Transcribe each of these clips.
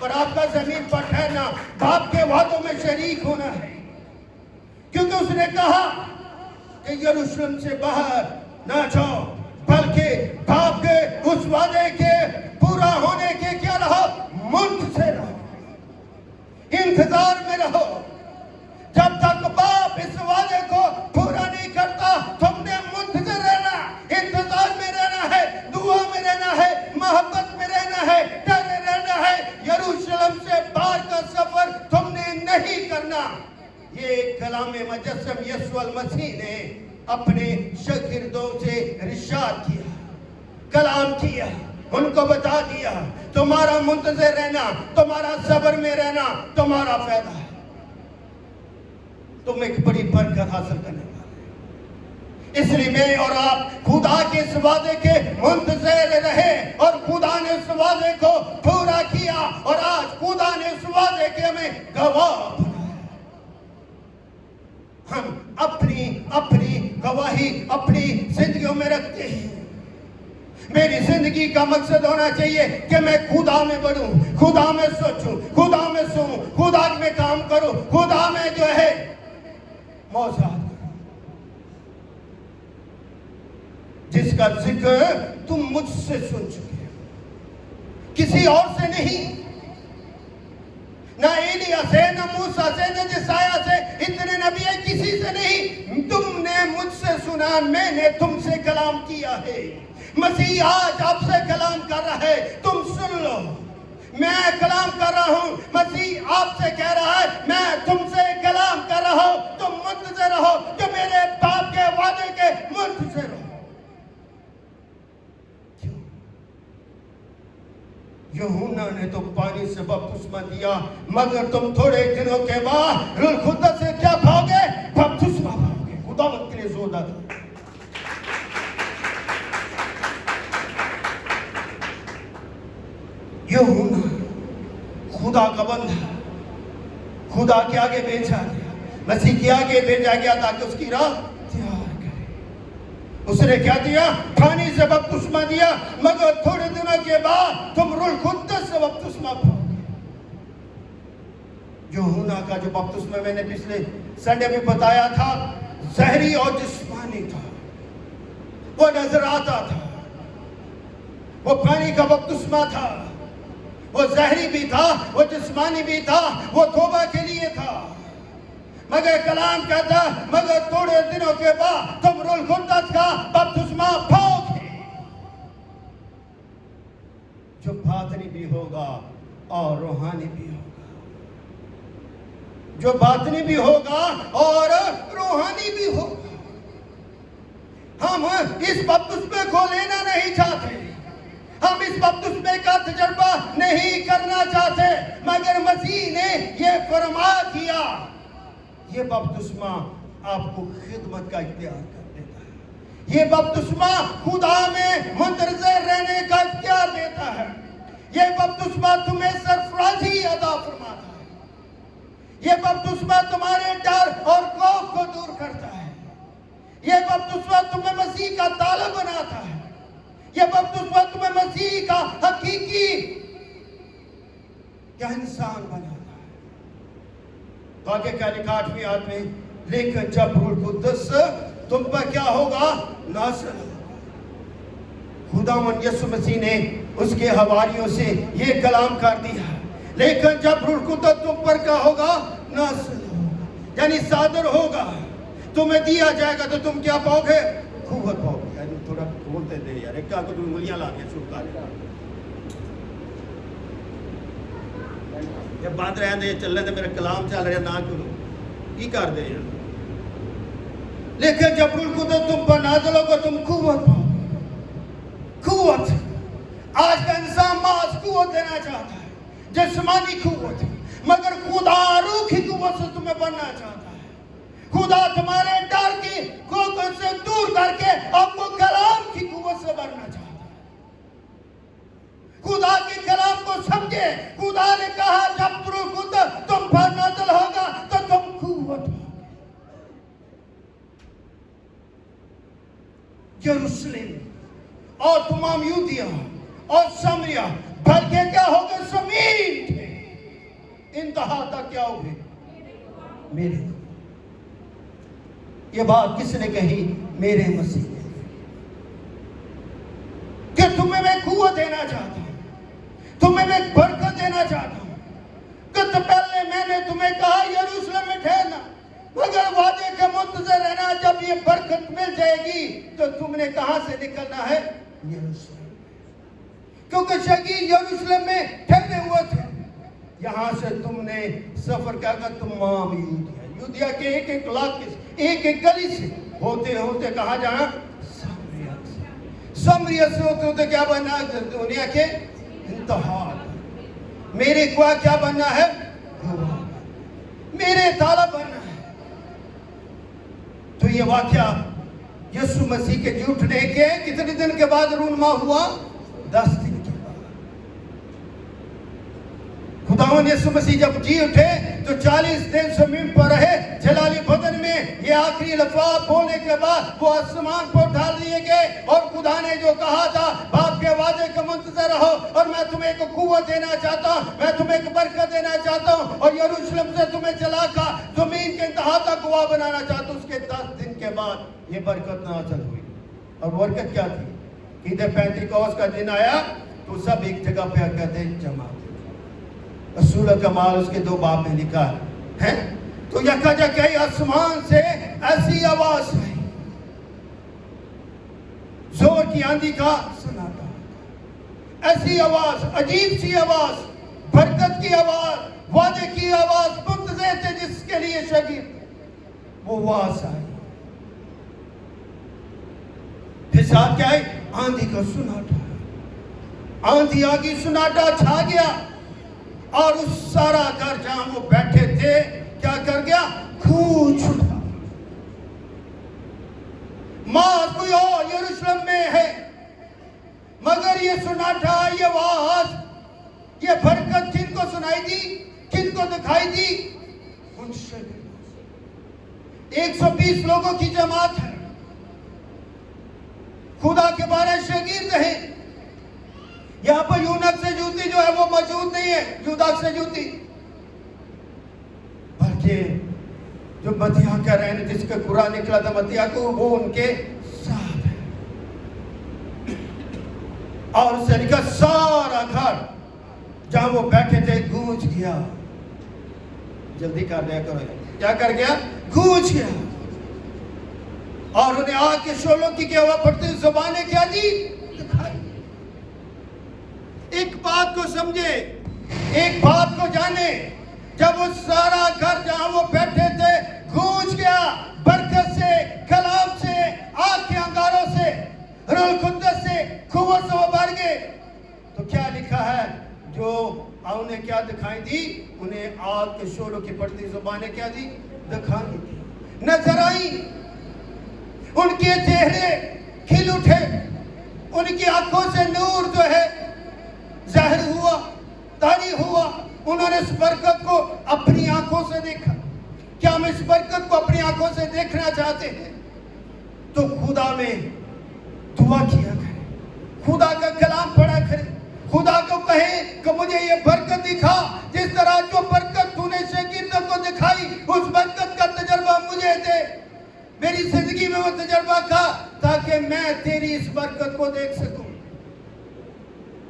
اور آپ کا زمین پر ٹھہرنا باپ کے وعدوں میں شریک ہونا ہے، کیونکہ اس نے کہا کہ یروشلم سے باہر نہ جاؤ، بلکہ باپ کے اس وعدے کے پورا ہونے کے کیا رہو، منتظر رہو، انتظار میں رہو۔ جب تک باپ اس وعدے کو پورا نہیں کرتا تم نے منتظر رہنا، انتظار میں رہنا ہے، دعا میں رہنا ہے، محبت میں رہنا ہے، ڈرے رہنا ہے۔ یروشلم سے باہر کا سفر تم نے نہیں کرنا۔ یہ کلام مجسم یسوع المسیح نے اپنے شاگردوں سے ارشاد کیا، کلام کیا، ان کو بتا دیا تمہارا منتظر رہنا، تمہارا صبر میں رہنا تمہارا فائدہ ہے، تم ایک بڑی برکت حاصل کرنے والے۔ اس لیے میں اور آپ خدا کے اس وعدے کے منتظر رہے اور خدا نے اس وعدے کو پورا کیا، اور آج خدا نے اس وعدے کے ہمیں گواہ بنایا۔ ہم اپنی گواہی اپنی زندگیوں میں رکھتے ہیں۔ میری زندگی کا مقصد ہونا چاہیے کہ میں خدا میں بڑھوں، خدا میں سوچوں، خدا میں سنوں، خدا میں کام کروں، خدا میں جو ہے موضوعات کروں، جس کا ذکر تم مجھ سے سن چکے ہو، کسی اور سے نہیں، نہ ایلیا سے، نہ موسیٰ سے، نہ جسایہ سے، اتنے نبی ہیں، کسی سے نہیں، تم نے مجھ سے سنا، میں نے تم سے کلام کیا ہے۔ مسیح آج آپ سے کلام کر رہا ہے، تم سن لو۔ میں کلام کر رہا ہوں، مسیح آپ سے کہہ رہا ہے میں تم سے کلام کر رہا ہوں، تم منتظر رہو، جو میرے باپ کے وعدے کے منتظر رہو۔ کیوں؟ یوحنا نے تو پانی سے بپتسمہ دیا، مگر تم تھوڑے دنوں کے بعد روح القدس سے کیا پاؤ گے؟ بپتسمہ پاؤ گے۔ خداوند کے لیے زوردار تھا۔ یوحنا خدا کا بندہ، خدا کے آگے بھیجا گیا، مسیح کے آگے بھیجا گیا تاکہ اس کی راہ تیار کرے۔ اس نے کیا دیا؟ پانی سے بپتسمہ دیا، مگر تھوڑے دنوں کے بعد تم روح القدس سے بپتسمہ پاؤ گے۔ یوحنا کا جو بپتسمہ میں نے پچھلے سنڈے میں بتایا تھا، ظاہری اور جسمانی تھا، وہ نظر آتا تھا، وہ پانی کا بپتسمہ تھا، وہ ظاہری بھی تھا، وہ جسمانی بھی تھا، وہ توبہ کے لیے تھا، مگر کلام کہتا مگر تھوڑے دنوں کے بعد تم روح القدس کا بپتسمہ پاؤ گے، جو باطنی بھی ہوگا اور روحانی بھی ہوگا، جو باطنی بھی ہوگا اور روحانی بھی ہوگا۔ ہم اس بپتسمے کو لینا نہیں چاہتے، ہم اس بپتسمے کا تجربہ نہیں کرنا چاہتے، مگر مسیح نے یہ فرما دیا، یہ بپتسمہ آپ کو خدمت کا اختیار کر دیتا ہے، یہ بپتسمہ خدا میں منتظر رہنے کا اختیار دیتا ہے، یہ بپتسمہ تمہیں سرفرازی عطا فرماتا ہے، یہ بپتسمہ تمہارے ڈر اور خوف کو دور کرتا ہے، یہ بپتسمہ تمہیں مسیح کا طالب بناتا ہے، یہ بپتسمہ تمہیں مسیح کا حقیقی کیا انسان بناتا ہے۔ تو آگے کیا لکھا 8ویں آیت میں، لیکن جب روح القدس تم پر کیا ہوگا؟ نازل ہوگا۔ خداوند یسوع مسیح نے اس کے حواریوں سے یہ کلام کر دیا، لیکن جب روح القدس تم پر کیا ہوگا؟ نازل ہوگا، یعنی صادر ہوگا، تمہیں دیا جائے گا، تو تم کیا پاؤ گے؟ قوت پاؤ گے۔ یعنی تھوڑا بولتے دے یار، ایک کیا کو تم انگلیاں لا دیا شروع کر دیا، جب بات رہے ہیں چل رہے تھے میرا کلام چل رہا ہے نہ کرو کی کر دے یار، لیکن جب روح القدس تم پر نازل ہوگا تم قوت پاؤ گے۔ قوت، آج کا انسان محض قوت دینا چاہتا ہے، جسمانی قوت، مگر خدا روح کی قوت سے تمہیں بننا چاہتا ہے۔ خدا تمہارے ڈر کی قوت سے دور کر کے آپ کو کلام کی قوت سے بننا چاہتا ہے۔ خدا کے کلام کو سمجھے، خدا نے کہا جب روح القدس تم پر نازل ہوگا تو تم قوت پاؤ گے۔ یروشلم اور تمام یہودیہ اور سمریہ بلکہ کیا ہوگا؟ زمین تھے، انتہا تک کیا ہوگے؟ میرے. یہ بات کس نے کہی؟ میرے مسیح نے. کہ تمہیں میں قوت دینا چاہتا ہوں, تمہیں میں برکت دینا چاہتا ہوں. کہ تو پہلے میں نے تمہیں کہا یروشلم میں ٹھہرنا, مگر وعدے کے منتظر رہنا. جب یہ برکت مل جائے گی تو تم نے کہاں سے نکلنا ہے؟ یروشلم. کیونکہ شگیر یروشلم میں ٹھہرے ہوئے تھے. یہاں سے تم نے سفر کیا کر تمام یہودیہ کے ایک ایک علاقے سے, ایک ایک گلی سے ہوتے ہوتے کہاں جانا؟ سامریا سے ہوتے ہوتے کیا بننا؟ دنیا کے انتہا. میرے کو کیا بننا ہے؟ میرے تالا بننا ہے. تو یہ واقعہ یسوع مسیح کے جھوٹنے کے کتنے دن کے بعد رونما ہوا؟ 10 دن کے بعد. خداوند یسوع مسیح جب جی اٹھے تو 40 دن زمین پر رہے جلالی بدن میں. یہ آخری لفظ بولنے کے بعد وہ آسمان پر ڈال دیے گئے, اور خدا نے جو کہا تھا باپ کے وعدے کا منتظر رہو, اور میں تمہیں ایک قوت دینا چاہتا ہوں, میں تمہیں ایک برکت دینا چاہتا ہوں, اور یروشلم سے تمہیں چلا کر زمین کے انتہا تک گواہ بنانا چاہتا ہوں. اس کے 10 دن کے بعد یہ برکت نازل ہوئی. اور برکت کیا تھی؟ کہ جب پینتیکوست کا دن آیا تو سب ایک جگہ پہ آ کر جمع. رسول کمال اس کے 2 باب میں لکھا ہے. تو یکا جگہ آسمان سے ایسی آواز آئی, زور کی آندھی کا سناٹا. ایسی آواز, عجیب سی آواز, برکت کی آواز, وعدے کی آواز, منتظر تھے جس کے لیے شگیر وہ آواز آئی. پھر ساتھ کیا ہے؟ آندھی کا سناٹا. آندھی آگی, سناٹا چھا گیا, اور اس سارا گھر جہاں وہ بیٹھے تھے کیا کر گیا؟ گونج اٹھا. ماں کوئی اور یروشلم میں ہے, مگر یہ سناٹا, یہ آواز, یہ برکت کن کو سنائی دی, کن کو دکھائی دی؟ ان شاگردوں. 120 لوگوں کی جماعت ہے. خدا کے بارے شاگرد ہیں. یہاں پر یونک سے جوتی جو ہے وہ موجود نہیں ہے, یوداک سے جوتی, بلکہ جو متیہ کہہ رہے ہیں جس کا قرآن نکلا تھا متیہ کو, وہ ان کے ساتھ ہے. اور اس سے لکھا سارا گھر جہاں وہ بیٹھے تھے گونج گیا. جلدی کر دیا کرو, کیا کر گیا؟ گونج گیا. اور انہیں آگ کے شعلوں کی کیا ہوا پڑتی زبانیں کیا دی؟ دکھائی. ایک بات کو سمجھے, ایک بات کو جانے, جب وہ سارا گھر جہاں وہ بیٹھے تھے گونج گیا برکت سے, کلام سے, آگ کے انگاروں سے, روح القدس سے, قوت سے وہ بڑھ گئے. تو کیا لکھا ہے؟ جو انہیں کیا دکھائی دی؟ انہیں آگ کے شعلوں کی پڑتی زبانیں کیا دی؟ دکھائی دی, نظر آئی. ان کے چہرے کھل اٹھے, ان کی آنکھوں سے نور جو ہے ظاہر ہوا, طاری ہوا. انہوں نے اس برکت کو اپنی آنکھوں سے دیکھا. کیا ہم اس برکت کو اپنی آنکھوں سے دیکھنا چاہتے ہیں؟ تو خدا میں دعا کیا کریں, خدا کا کلام پڑھا کریں, خدا کو کہیں کہ مجھے یہ برکت دکھا. جس طرح جو برکت تو نے شاگردوں کو دکھائی, اس برکت کا تجربہ مجھے دے. میری زندگی میں وہ تجربہ تھا تاکہ میں تیری اس برکت کو دیکھ سکوں.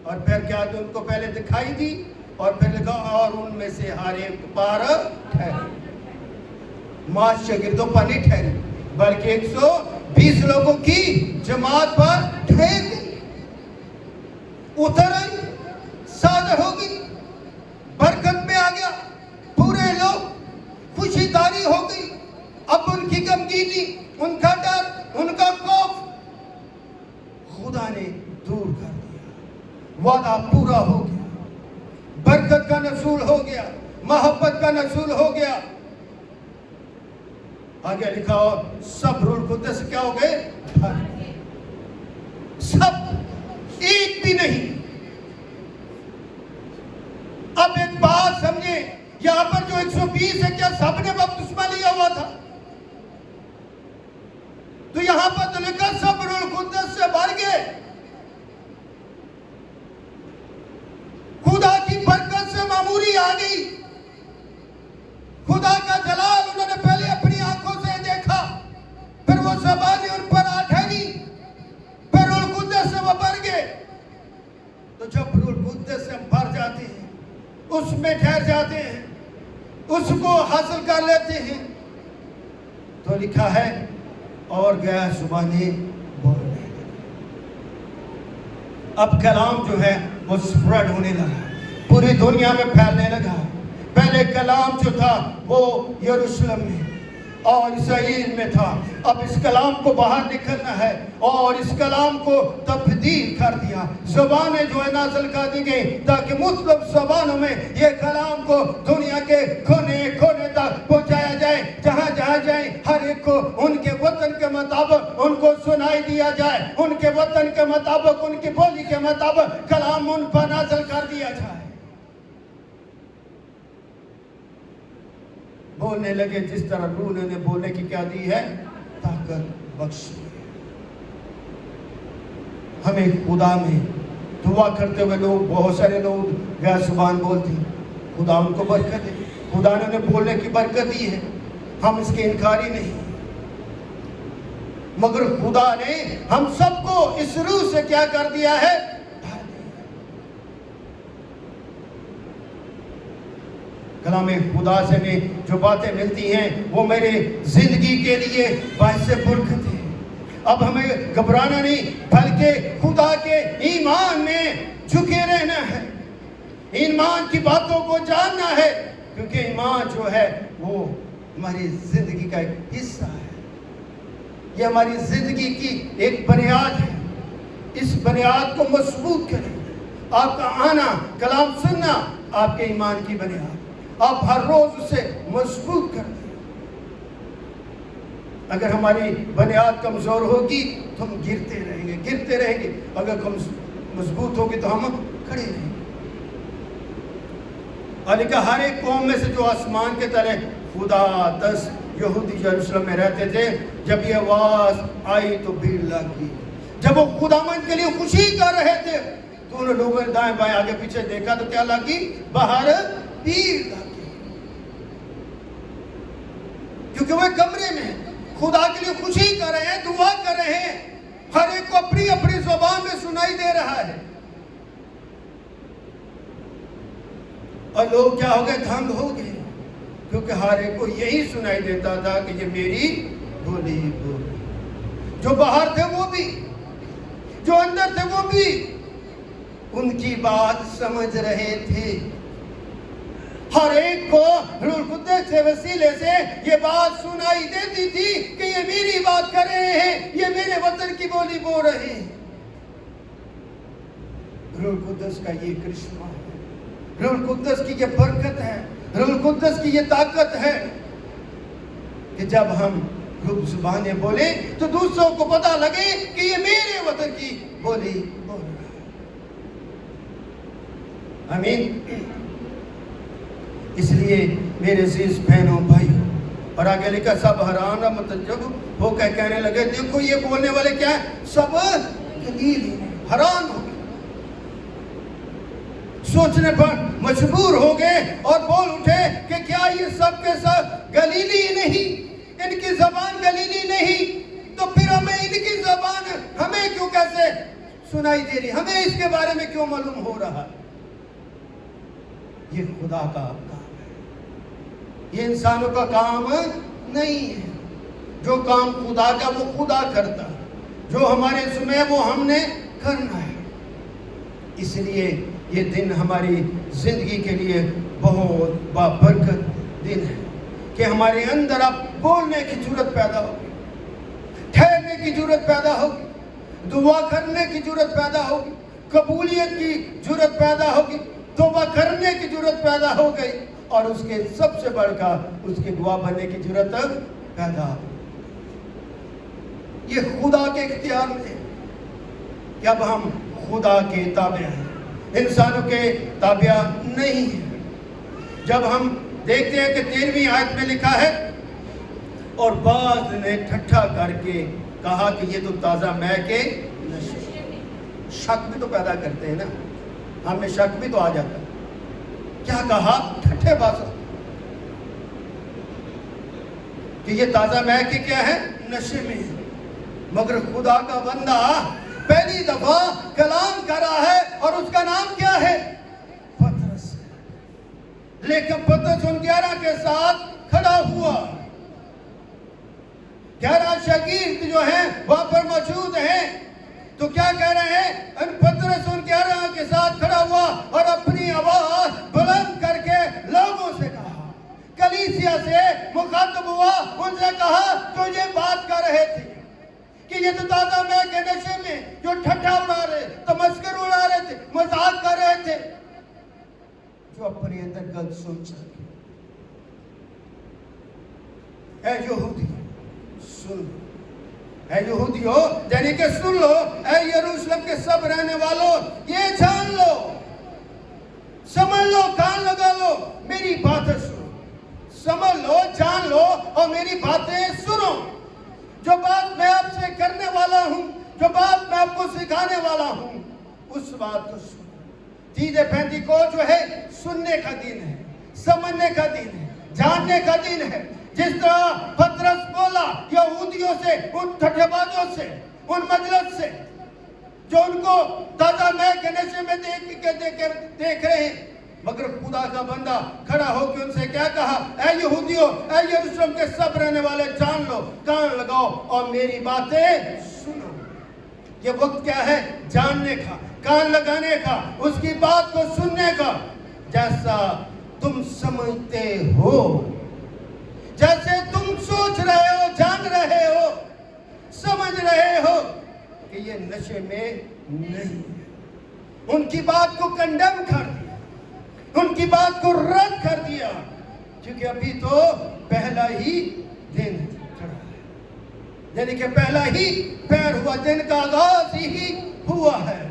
اور پھر کیا ان کو پہلے دکھائی دی, اور پھر لکھا اور ان میں سے ہر ایک پر ٹھہرے. ماں شاگردوں پر نہیں ٹھہری, بلکہ 120 لوگوں کی جماعت پر ٹھہر گئی, اتر آئی, صادر ہو گئی, برکت میں آ گیا. پورے لوگ خوشی داری ہو گئی. اب ان کی غمگینی, ان کا ڈر, ان کا خوف خدا نے دور کر دیا. وعدہ پورا ہو گیا, برکت کا نزول ہو گیا, محبت کا نزول ہو گیا. آگے لکھا ہو سب روح القدس کیا ہو گئے؟ سب, ایک بھی نہیں. اب ایک بات سمجھے, یہاں پر جو 120 ہے کیا سب نے بپتسمہ لیا ہوا تھا؟ تو یہاں پر تو لکھا سب روح القدس سے بھر گئے. خدا کی برکت سے معموری آ گئی. حاصل کر لیتے ہیں تو لکھا ہے اور غیر زبانیں بولنے لگے. اب کلام جو ہے وہ سپریڈ ہونے لگا, پوری دنیا میں پھیلنے لگا. پہلے کلام جو تھا وہ یروشلم میں اور اسرائیل میں تھا. اب اس کلام کو باہر نکلنا ہے اور اس کلام کو تبدیل کر دیا. زبانیں جو ہے نازل کر دی گئی تاکہ مختلف زبانوں میں یہ کلام کو دنیا کے کونے کونے تک پہنچایا جائے. جہاں جہاں جائیں ہر ایک کو ان کے وطن کے مطابق ان کو سنائی دیا جائے, ان کے وطن کے مطابق, ان کی بولی کے مطابق کلام ان پر نازل کر دیا جائے. بولنے لگے جس طرح روح نے بولنے کی کیا دی ہے, طاقت بخشی. ہمیں خدا میں دعا کرتے ہوئے لوگ, بہت سارے لوگ غیر زبان بولتے ہیں, خدا ان کو برکت دے. خدا نے انہیں بولنے کی برکت دی ہے, ہم اس کے انکاری نہیں, مگر خدا نے ہم سب کو اس روح سے کیا کر دیا ہے, کلام خدا سے میں جو باتیں ملتی ہیں وہ میرے زندگی کے لیے باعث برکت ہے. اب ہمیں گھبرانا نہیں بلکہ خدا کے ایمان میں جھکے رہنا ہے, ایمان کی باتوں کو جاننا ہے, کیونکہ ایمان جو ہے وہ ہماری زندگی کا ایک حصہ ہے. یہ ہماری زندگی کی ایک بنیاد ہے. اس بنیاد کو مضبوط کریں. آپ کا آنا, کلام سننا آپ کے ایمان کی بنیاد. آپ ہر روز اسے مضبوط کر دیں. اگر ہماری بنیاد کمزور ہوگی تو ہم گرتے رہیں گے. اگر ہم مضبوط ہوگی تو ہم کھڑے رہیں گے. اور لکھا ہر ایک قوم میں سے جو آسمان کے تلے خدا 10 یہودی یروشلم میں رہتے تھے, جب یہ آواز آئی تو بھیڑ لگی. جب وہ خداوند کے لیے خوشی کر رہے تھے تو انہوں لوگوں نے دائیں بائیں آگے پیچھے دیکھا تو کیا لگی, باہر بھیڑ لگی. کیونکہ وہ کمرے میں خدا کے لیے خوشی کر رہے ہیں, دعا کر رہے ہیں, ہر ایک کو اپنی اپنی زبان میں سنائی دے رہا ہے. اور لوگ کیا ہو گئے, دھنگ ہو گئے, کیونکہ ہر ایک کو یہی سنائی دیتا تھا کہ یہ میری بولی بول. جو باہر تھے وہ بھی, جو اندر تھے وہ بھی ان کی بات سمجھ رہے تھے. ہر ایک کو روح القدس کے وسیلے سے یہ بات سنائی دیتی تھی کہ یہ میری بات کر رہے ہیں, یہ میرے وطن کی بولی بول رہے ہیں. روح القدس کا یہ کرشمہ ہے, روح القدس کی یہ برکت ہے, روح القدس کی یہ طاقت ہے کہ جب ہم روح زبانیں بولیں تو دوسروں کو پتہ لگے کہ یہ میرے وطن کی بولی بول رہا ہے. آمین. اس لیے میرے عزیز بہنوں بھائیوں, اور آگے لکھا سب حیران اور متعجب ہو کر کہنے لگے, دیکھو یہ بولنے والے کیا ہیں, سب گلیل ہیں. حیران ہو گئے, سوچنے پر مجبور ہو گئے اور بول اٹھے کہ کیا یہ سب کے سب گلیلی نہیں, ان کی زبان گلیلی نہیں, تو پھر ہمیں ان کی زبان ہمیں کیوں کیسے سنائی دے رہی, ہمیں اس کے بارے میں کیوں معلوم ہو رہا. یہ خدا کا کام ہے, یہ انسانوں کا کام نہیں ہے. جو کام خدا کا وہ خدا کرتا, جو ہمارے ذمہ ہے وہ ہم نے کرنا ہے. اس لیے یہ دن ہماری زندگی کے لیے بہت بابرکت دن ہے کہ ہمارے اندر اب بولنے کی جرت پیدا ہوگی, ٹھہرنے کی جرت پیدا ہوگی, دعا کرنے کی جرت پیدا ہوگی, قبولیت کی جرت پیدا ہوگی, توبہ کرنے کی جرت پیدا ہو گئی, اور اس کے سب سے بڑھ کر اس کے گواہ بننے کی جرت پیدا ہو. یہ خدا کے اختیار میں ہے کہ اب ہم خدا کے تابع ہیں, انسانوں کے تابع نہیں ہیں. جب ہم دیکھتے ہیں کہ 13ویں آیت میں لکھا ہے, اور بعض نے ٹھٹھا کر کے کہا کہ یہ تو تازہ مے کے نشے. شک بھی تو پیدا کرتے ہیں نا, ہمیں شک بھی تو آ جاتا ہے. کیا کہا, ٹھٹھے بازوں کہ یہ تازہ مے کے کیا ہے, نشے میں ہے. مگر خدا کا بندہ پہلی دفعہ کلام کر رہا ہے اور اس کا نام کیا ہے, پطرس. لیکن پطرس ان 11 کے ساتھ کھڑا ہوا. 11 شاگرد جو ہیں وہاں پر موجود ہیں. تو کیا کہہ رہے ہیں؟ پطرس ان 11 کے ساتھ کھڑا ہوا اور اپنی آواز بلند کر کے لوگوں سے کہا، کلیسیا سے مخاطب ہوا، ان سے کہا جو یہ بات کر رہے تھے کہ یہ تو تازہ میں کے نشے میں جو ٹھٹھا اڑا رہے، تمسکر اڑا رہے تھے، مذاق کر رہے تھے، جو اپنے اندر غلط سوچ رکھے. اے یہودی سن لو، اے یہودیو یعنی کہ سن لو، اے یروشلم کے سب رہنے والوں یہ جان لو، سمجھ لو، کان لگا لو، میری باتیں سنو. سمجھ لو، جان لو اور میری باتیں سنو. جو بات میں آپ سے کرنے والا ہوں، جو بات میں آپ کو سکھانے والا ہوں، اس بات کو سنو. عید پینتیکوست جو ہے سننے کا دن ہے، سمجھنے کا دن ہے، جاننے کا دن ہے. جس طرح پطرس بولا یہودیوں سے، ان ٹھٹھے بازوں سے، ان مجلس سے جو ان کو تازہ میں کے نشے میں دیکھ رہے ہیں، مگر خدا کا بندہ کھڑا ہو کے ان سے کیا کہا؟ اے یہودیوں، اے یروشلم کے سب رہنے والے جان لو، کان لگاؤ اور میری باتیں سنو. یہ وقت کیا ہے؟ جاننے کا، کان لگانے کا، اس کی بات کو سننے کا. جیسا تم سمجھتے ہو، جیسے تم سوچ رہے ہو، جان رہے ہو، سمجھ رہے ہو کہ یہ نشے میں نہیں. ان کی بات کو کنڈم کر دیا، ان کی بات کو رد کر دیا، کیونکہ ابھی تو پہلا ہی دن کھڑا ہے، یعنی کہ پہلا ہی پیر ہوا، دن کا آغاز ہی ہوا ہے.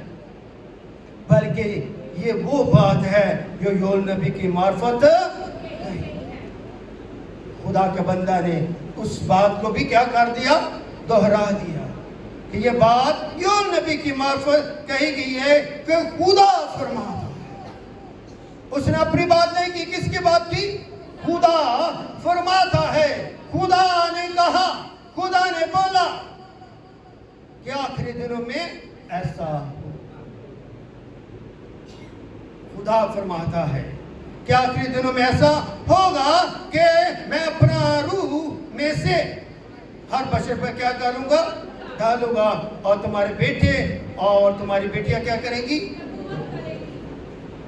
بلکہ یہ وہ بات ہے جو یوئیل نبی کی معرفت نہیں. خدا کے بندہ نے اس بات کو بھی کیا کر دیا؟ دہرا دیا کہ یہ بات یوئیل نبی کی معرفت کہی گئی ہے کہ خدا فرماتا ہے. اس نے اپنی بات نہیں کی، کس کی بات کی؟ خدا فرماتا ہے. خدا نے کہا، خدا نے بولا کہ آخری دنوں میں ایسا ہو. خدا فرماتا ہے کہ آخری دنوں میں ایسا ہوگا کہ میں اپنا روح میں سے ہر بشر پر کیا کروں گا؟ ڈالوں گا، اور تمہارے بیٹے اور تمہاری بیٹیاں کیا کریں گی؟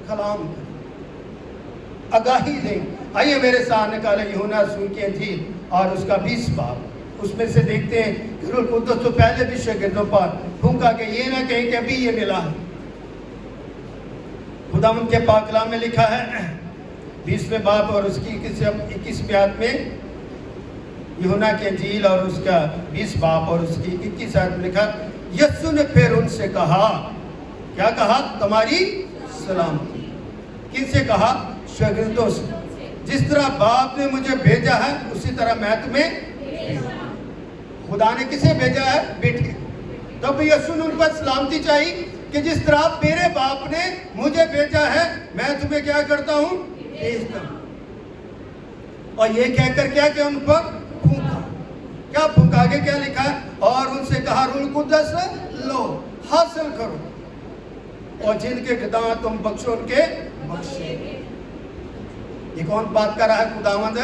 کلام کریں، آگاہی دیں. آئیے میرے ساتھ نکالیں یوحنا رسول کی انجیل اور اس کا 20 باب. اس میں سے دیکھتے ہیں کہ روح القدس تو پہلے بھی شاگردوں پر پھونکا کہ یہ نہ کہیں کہ ابھی یہ ملا ہے. خدا ان کے پاک کلام میں لکھا ہے 20ویں باب اور اس کی 21ویں آیت میں، یوحنا کی انجیل اور اس کا 20 باب اور اس کی 21 آیت میں لکھا، یسوع نے پھر ان سے کہا، کیا کہا؟ تمہاری سلامتی. کن سے کہا؟ شاگردوں سے. جس طرح باپ نے مجھے بھیجا ہے اسی طرح میں تمہیں. خدا نے کسے بھیجا ہے؟ بیٹے. تب یسوع نے ان پر سلامتی چاہی کہ جس طرح میرے باپ نے مجھے بھیجا ہے میں تمہیں کیا کرتا ہوں؟ بھیجتا ہوں. اور یہ کہہ کر کیا کہ ان پر پھونکا. کیا پھونکا؟ آگے کیا لکھا ہے؟ اور ان سے کہا روح القدس لو، حاصل کرو، اور جن کے گناہ تم بخشو ان کے بخشے. یہ کون بات کر رہا ہے؟ خداوند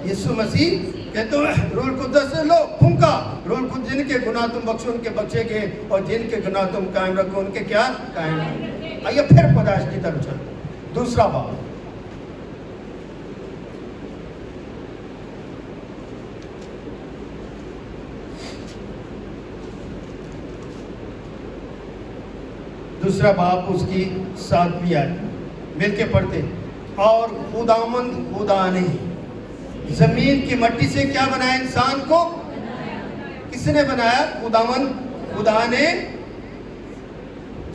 یسوع مسیح کہ تم روح القدس لو، پھونکا، روح القدس جن کے گناہ تم بخشو ان کے بخشے گے، اور جن کے گناہ تم قائم رکھو ان کے کیا؟ قائم رکھو. آئیے پھر پیدائش کی طرف چلو. دوسرا باب. دوسرا باب اس کی 7ویں آیت مل کے پڑھتے. اور خداوند خدا نے زمین کی مٹی سے کیا بنایا انسان کو؟ کس نے بنایا؟ خداوند خدا نے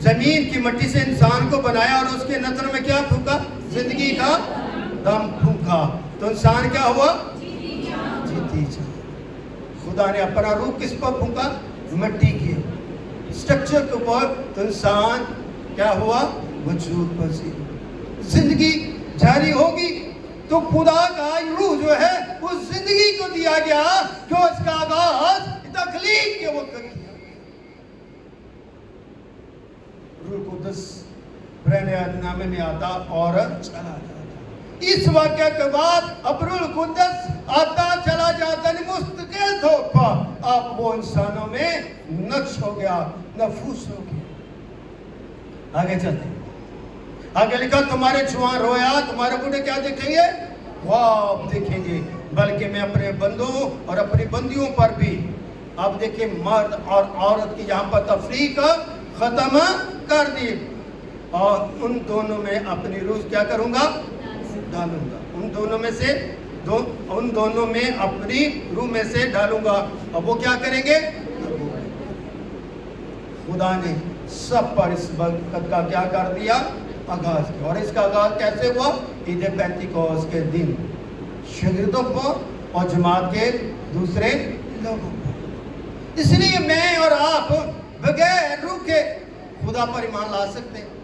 زمین کی مٹی سے انسان کو بنایا اور اس کے نتن میں کیا پھونکا؟ زندگی کا دم پھونکا. تو انسان کیا ہوا؟ جیتی جان. خدا نے اپنا روح کس پر پھونکا؟ مٹی کے اسٹرکچر کے اوپر. تو انسان کیا ہوا؟ وجود پذیر. زندگی جاری ہوگی. تو خدا کا روح جو ہے اس زندگی کو دیا گیا جو اس کا آغاز تخلیق کے وقت کیا. روح القدس پرانے عہد نامے میں آتا اور چلا جاتا. اس واقعہ کے بعد ابروح القدس آتا چلا جاتا نہیں، مستقل طور پر آپ وہ انسانوں میں نقش ہو گیا، نفوس ہو گیا۔ آگے چلتے ہیں، آگے لکھا تمہارے جوان رویا، تمہارے بوڑھے کیا دیکھیں گے؟ خواب دیکھیں گے، بلکہ میں اپنے بندوں اور اپنی بندیوں پر بھی، آپ دیکھیں مرد اور عورت کی یہاں پر تفریق ختم کر دی، اور ان دونوں میں اپنی روح کیا کروں گا؟ ڈالوں گا، ان دونوں میں اپنی روح میں سے ڈالوں گا، اور وہ کیا کریں گے؟ خدا نے سب پر اس وقت کا کیا کر دیا؟ آغاز کیا، اور اس کا آغاز کیسے ہوا؟ عید پینتیکوس کے دن شاگردوں کو اور جماعت کے دوسرے لوگوں کو۔ اس لیے میں اور آپ بغیر روح کے خدا پر ایمان لا سکتے ہیں؟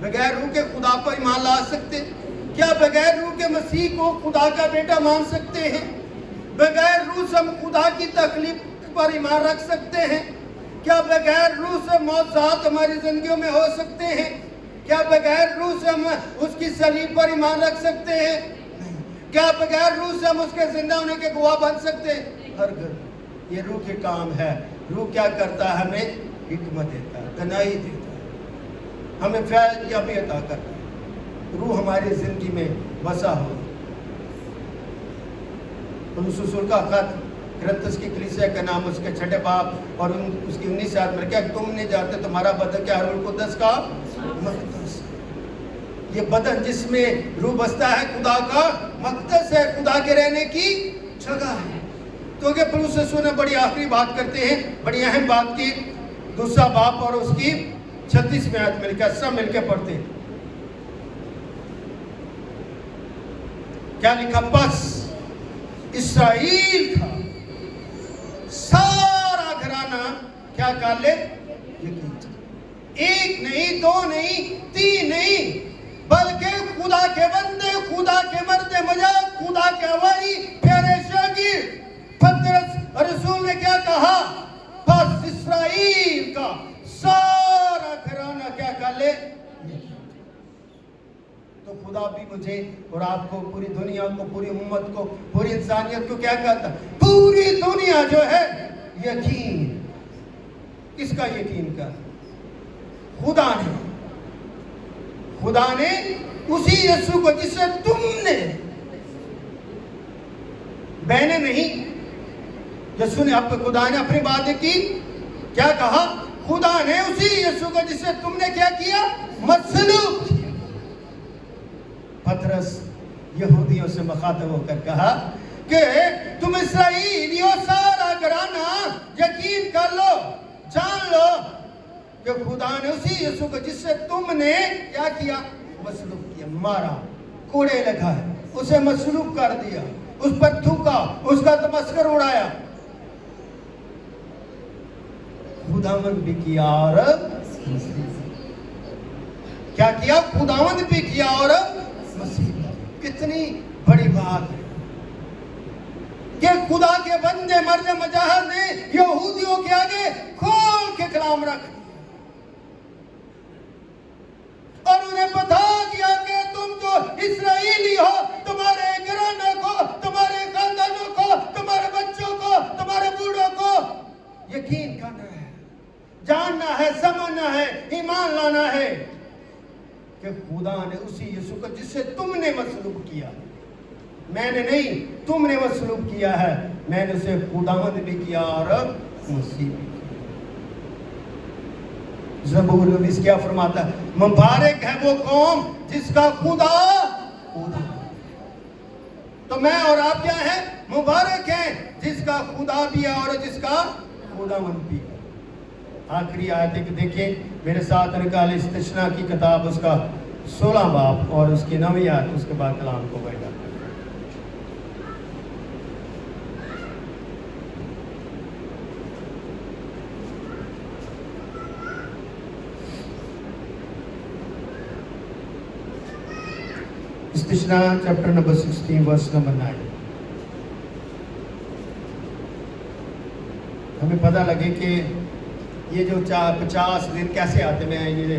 بغیر روح کے خدا پر ایمان لا سکتے ہیں؟ کیا بغیر روح کے مسیح کو خدا کا بیٹا مان سکتے ہیں؟ بغیر روح سے ہم خدا کی تخلیق پر ایمان رکھ سکتے ہیں؟ کیا بغیر روح سے معجزات ہماری زندگیوں میں ہو سکتے ہیں؟ کیا بغیر روح سے ہم اس کی صلیب پر ایمان رکھ سکتے ہیں؟ کیا بغیر روح سے ہم اس کے زندہ ہونے کے گواہ بن سکتے ہیں؟ ہرگز۔ یہ روح کے کام ہے۔ روح کیا کرتا ہے؟ ہمیں حکمت دیتا ہے، دنائی دیتا ہے، ہمیں فیض یا بھی عطا کرتا ہے۔ روح ہماری زندگی میں بسا ہو۔ پولس رسول کا خط کرنتھس کی کلیسیا کا نام، اس کے چھٹے باب اور اس کی 19 آیت میں کیا تم نہیں جانتے تمہارا بدن کیا روح القدس کا مقدس ہے۔ یہ بدن جس میں روح بستا ہے خدا کا مقدس ہے، خدا کے رہنے کی جگہ ہے۔ تو کہ پولس رسول نے بڑی آخری بات کرتے ہیں، بڑی اہم بات کی، دوسرا باب اور اس کی 36ویں آیت میں لکھا، سب مل کے پڑھتے ہیں۔ کیا لکھا؟ بس اسرائیل کا سارا گھرانہ کیا کر لے؟ یقین، ایک نہیں، دو نہیں، تین نہیں، بلکہ خدا کے بندے، خدا کے مرد مذاق، خدا کے ہوائی پیارے شاگرد پترس رسول نے کیا کہا؟ بس اسرائیل کا سارا گھرانہ کیا کر لے؟ تو خدا بھی مجھے اور آپ کو، پوری دنیا کو، پوری امت کو، پوری انسانیت کو کیا کہتا؟ پوری دنیا جو ہے یقین، کس کا یقین کر؟ خدا نے اسی یسوع کو جسے تم نے، میں نے نہیں، یسوع نے خدا نے اپنی باتیں کی، کیا کہا؟ خدا نے اسی یسوع کو جسے تم نے کیا کیا؟ مصلوب کیا۔ پترس یہودیوں سے مخاطب ہو کر کہا کہ تم اسرائیلیوں سارا گھرانہ یقین کر لو، جان لو کہ خدا نے اسی یسوع کو جس سے تم نے کیا کیا؟ مصلوب کیا، مارا، کوڑے لگا ہے، اسے مصلوب کر دیا، اس پر تھوکا، اس کا تمسخر اڑایا۔ خداوند بھی کیا اور کیا کیا؟ خداوند بھی کیا اور مسیح۔ کتنی بڑی بات ہے کہ خدا کے بندے مرد مجاہد نے یہودیوں کے آگے کھول کے کلام رکھ دیا اور انہیں بتا دیا کہ تم جو اسرائیلی ہو، تمہارے گھرانے کو، تمہارے خاندانوں کو، تمہارے بچوں کو، تمہارے بوڑھوں کو یقین کرنا ہے، جاننا ہے، سمجھنا ہے، ایمان لانا ہے کہ خدا نے اسی یسوع کو جس سے تم نے مصلوب کیا، میں نے نہیں، تم نے مصلوب کیا ہے، میں نے اسے خداوند بھی کیا اور مسیح بھی کیا۔ زبور نویس کیا فرماتا ہے؟ مبارک ہے وہ قوم جس کا خدا۔ تو میں اور آپ کیا ہیں؟ مبارک ہیں جس کا خدا بھی ہے اور جس کا خداوند بھی ہے۔ آخری آیت دیکھیں میرے ساتھ، نکال استثناء کی کتاب، اس کا 16 باب اور اس کی 9ویں آیت، اس کے بعد کلام کو بیٹھا۔ استثناء چیپٹر نمبر 16 ورس نمبر 9۔ ہمیں پتہ لگے کہ یہ جو 50 دن کیسے آتے ہیں، یہ